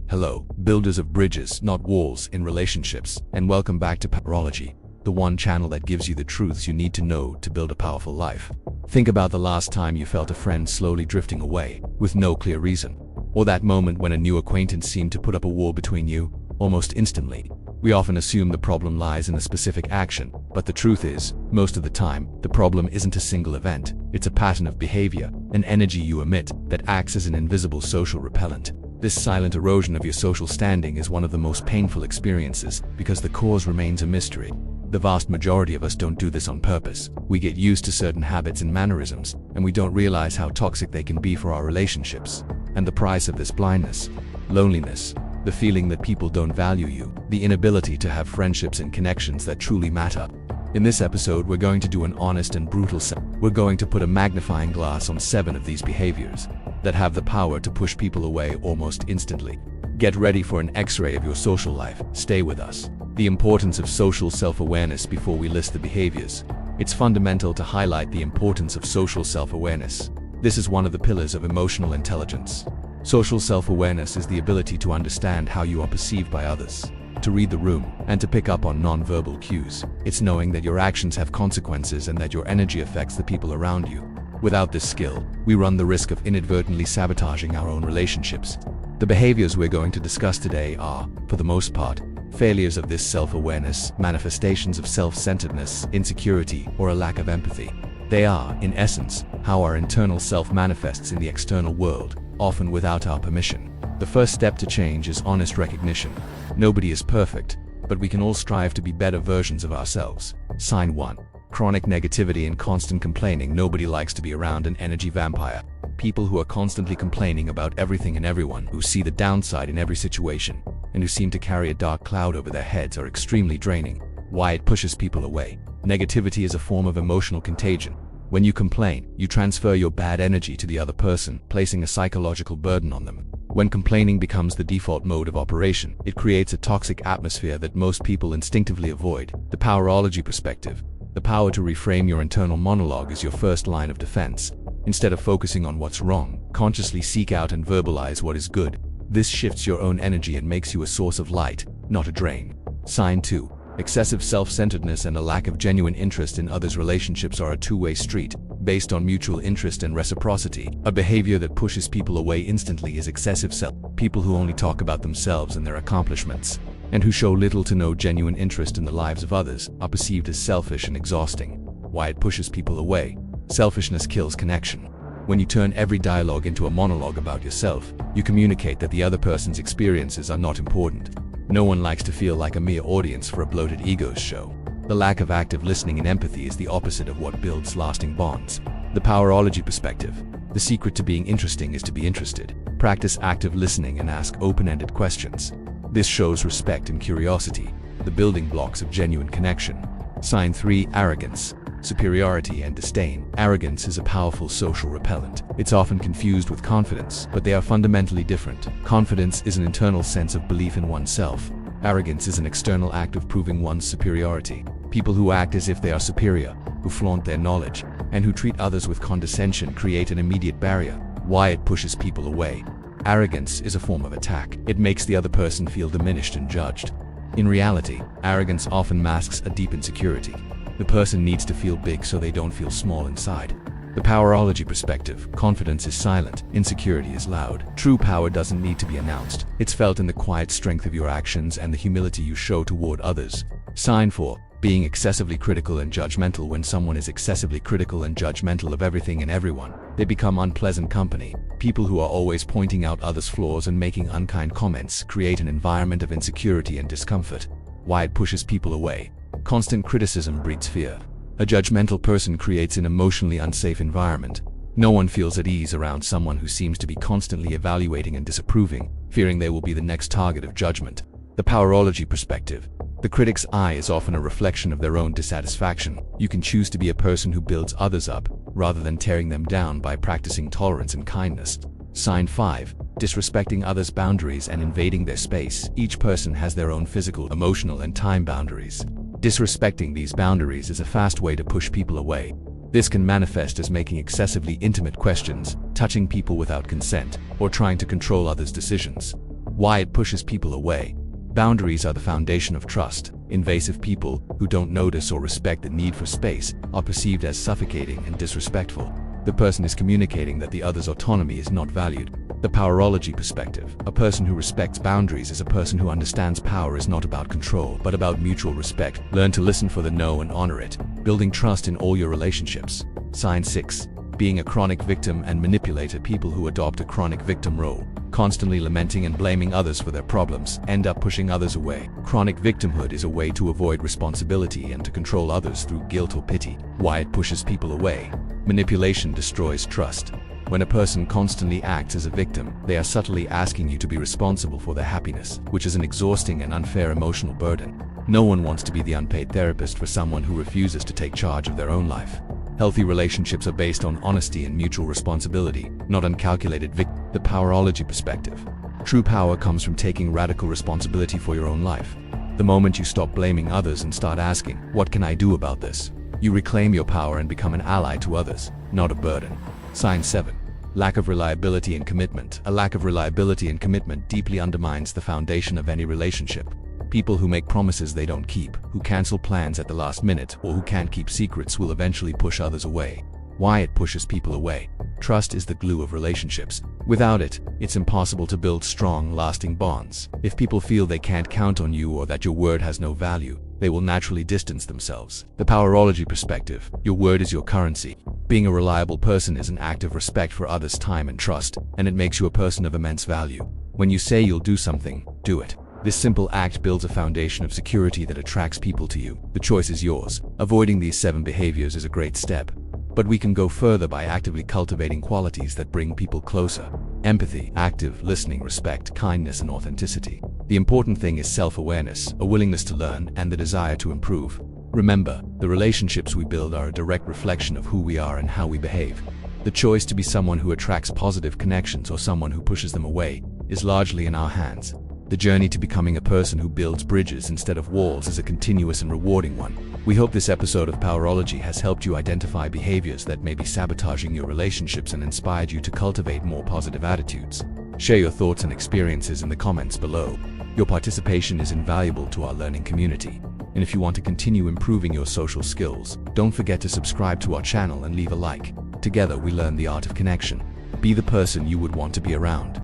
Hello, builders of bridges, not walls, in relationships, and welcome back to Powerology, the one channel that gives you the truths you need to know to build a powerful life. Think about the last time you felt a friend slowly drifting away, with no clear reason. Or that moment when a new acquaintance seemed to put up a wall between you, almost instantly. We often assume the problem lies in a specific action, but the truth is, most of the time, the problem isn't a single event. It's a pattern of behavior, an energy you emit, that acts as an invisible social repellent. This silent erosion of your social standing is one of the most painful experiences because the cause remains a mystery. The vast majority of us don't do this on purpose. We get used to certain habits and mannerisms, and we don't realize how toxic they can be for our relationships. And the price of this blindness? Loneliness. The feeling that people don't value you. The inability to have friendships and connections that truly matter. In this episode, we're going to do an honest and brutal We're going to put a magnifying glass on 7 of these behaviors that have the power to push people away almost instantly. Get ready for an X-ray of your social life. Stay with us. The importance of social self-awareness before we list the behaviors. It's fundamental to highlight the importance of social self-awareness. This is one of the pillars of emotional intelligence. Social self-awareness is the ability to understand how you are perceived by others, to read the room, and to pick up on non-verbal cues. It's knowing that your actions have consequences and that your energy affects the people around you. Without this skill, we run the risk of inadvertently sabotaging our own relationships. The behaviors we're going to discuss today are, for the most part, failures of this self-awareness, manifestations of self-centeredness, insecurity, or a lack of empathy. They are, in essence, how our internal self manifests in the external world, often without our permission. The first step to change is honest recognition. Nobody is perfect, but we can all strive to be better versions of ourselves. Sign 1. Chronic negativity and constant complaining. Nobody likes to be around an energy vampire. People who are constantly complaining about everything and everyone, who see the downside in every situation, and who seem to carry a dark cloud over their heads are extremely draining. Why it pushes people away. Negativity is a form of emotional contagion. When you complain, you transfer your bad energy to the other person, placing a psychological burden on them. When complaining becomes the default mode of operation, it creates a toxic atmosphere that most people instinctively avoid. The Powerology perspective. The power to reframe your internal monologue is your first line of defense. Instead of focusing on what's wrong, consciously seek out and verbalize what is good. This shifts your own energy and makes you a source of light, not a drain. Sign 2. Excessive self-centeredness and a lack of genuine interest in others' relationships are a two-way street, based on mutual interest and reciprocity. A behavior that pushes people away instantly is excessive self. People who only talk about themselves and their accomplishments, and who show little to no genuine interest in the lives of others, are perceived as selfish and exhausting. Why it pushes people away. Selfishness kills connection. When you turn every dialogue into a monologue about yourself, you communicate that the other person's experiences are not important. No one likes to feel like a mere audience for a bloated egos show. The lack of active listening and empathy is the opposite of what builds lasting bonds. The Powerology perspective. The secret to being interesting is to be interested. Practice active listening and ask open-ended questions. This shows respect and curiosity, the building blocks of genuine connection. Sign 3. Arrogance, superiority, and disdain. Arrogance is a powerful social repellent. It's often confused with confidence, but they are fundamentally different. Confidence is an internal sense of belief in oneself. Arrogance is an external act of proving one's superiority. People who act as if they are superior, who flaunt their knowledge, and who treat others with condescension create an immediate barrier. Why it pushes people away. Arrogance is a form of attack. It makes the other person feel diminished and judged. In reality, arrogance often masks a deep insecurity. The person needs to feel big so they don't feel small inside. The Powerology perspective. Confidence is silent, insecurity is loud. True power doesn't need to be announced. It's felt in the quiet strength of your actions and the humility you show toward others. Sign 4. Being excessively critical and judgmental. When someone is excessively critical and judgmental of everything and everyone, they become unpleasant company. People who are always pointing out others' flaws and making unkind comments create an environment of insecurity and discomfort. Why it pushes people away. Constant criticism breeds fear. A judgmental person creates an emotionally unsafe environment. No one feels at ease around someone who seems to be constantly evaluating and disapproving, fearing they will be the next target of judgment. The Powerology perspective. The critic's eye is often a reflection of their own dissatisfaction. You can choose to be a person who builds others up, rather than tearing them down by practicing tolerance and kindness. Sign 5. Disrespecting others' boundaries and invading their space. Each person has their own physical, emotional, and time boundaries. Disrespecting these boundaries is a fast way to push people away. This can manifest as making excessively intimate questions, touching people without consent, or trying to control others' decisions. Why it pushes people away. Boundaries are the foundation of trust. Invasive people who don't notice or respect the need for space are perceived as suffocating and disrespectful. The person is communicating that the other's autonomy is not valued. The powerology perspective. A person who respects boundaries is a person who understands power is not about control, but about mutual respect. Learn to listen for the no and honor it. Building trust in all your relationships. Sign 6. Being a chronic victim and manipulator. People who adopt a chronic victim role, constantly lamenting and blaming others for their problems, end up pushing others away. Chronic victimhood is a way to avoid responsibility and to control others through guilt or pity. Why it pushes people away. Manipulation destroys trust. When a person constantly acts as a victim, they are subtly asking you to be responsible for their happiness, which is an exhausting and unfair emotional burden. No one wants to be the unpaid therapist for someone who refuses to take charge of their own life. Healthy relationships are based on honesty and mutual responsibility, not uncalculated The powerology perspective. True power comes from taking radical responsibility for your own life. The moment you stop blaming others and start asking, what can I do about this? You reclaim your power and become an ally to others, not a burden. Sign 7. Lack of reliability and commitment. A lack of reliability and commitment deeply undermines the foundation of any relationship. People who make promises they don't keep, who cancel plans at the last minute, or who can't keep secrets will eventually push others away. Why it pushes people away. Trust is the glue of relationships. Without it, it's impossible to build strong, lasting bonds. If people feel they can't count on you or that your word has no value, they will naturally distance themselves. The powerology perspective. Your word is your currency. Being a reliable person is an act of respect for others' time and trust, and it makes you a person of immense value. When you say you'll do something, do it. This simple act builds a foundation of security that attracts people to you. The choice is yours. Avoiding these 7 behaviors is a great step. But we can go further by actively cultivating qualities that bring people closer. Empathy, active listening, respect, kindness, and authenticity. The important thing is self-awareness, a willingness to learn, and the desire to improve. Remember, the relationships we build are a direct reflection of who we are and how we behave. The choice to be someone who attracts positive connections or someone who pushes them away is largely in our hands. The journey to becoming a person who builds bridges instead of walls is a continuous and rewarding one. We hope this episode of Powerology has helped you identify behaviors that may be sabotaging your relationships and inspired you to cultivate more positive attitudes. Share your thoughts and experiences in the comments below. Your participation is invaluable to our learning community. And if you want to continue improving your social skills, don't forget to subscribe to our channel and leave a like. Together we learn the art of connection. Be the person you would want to be around.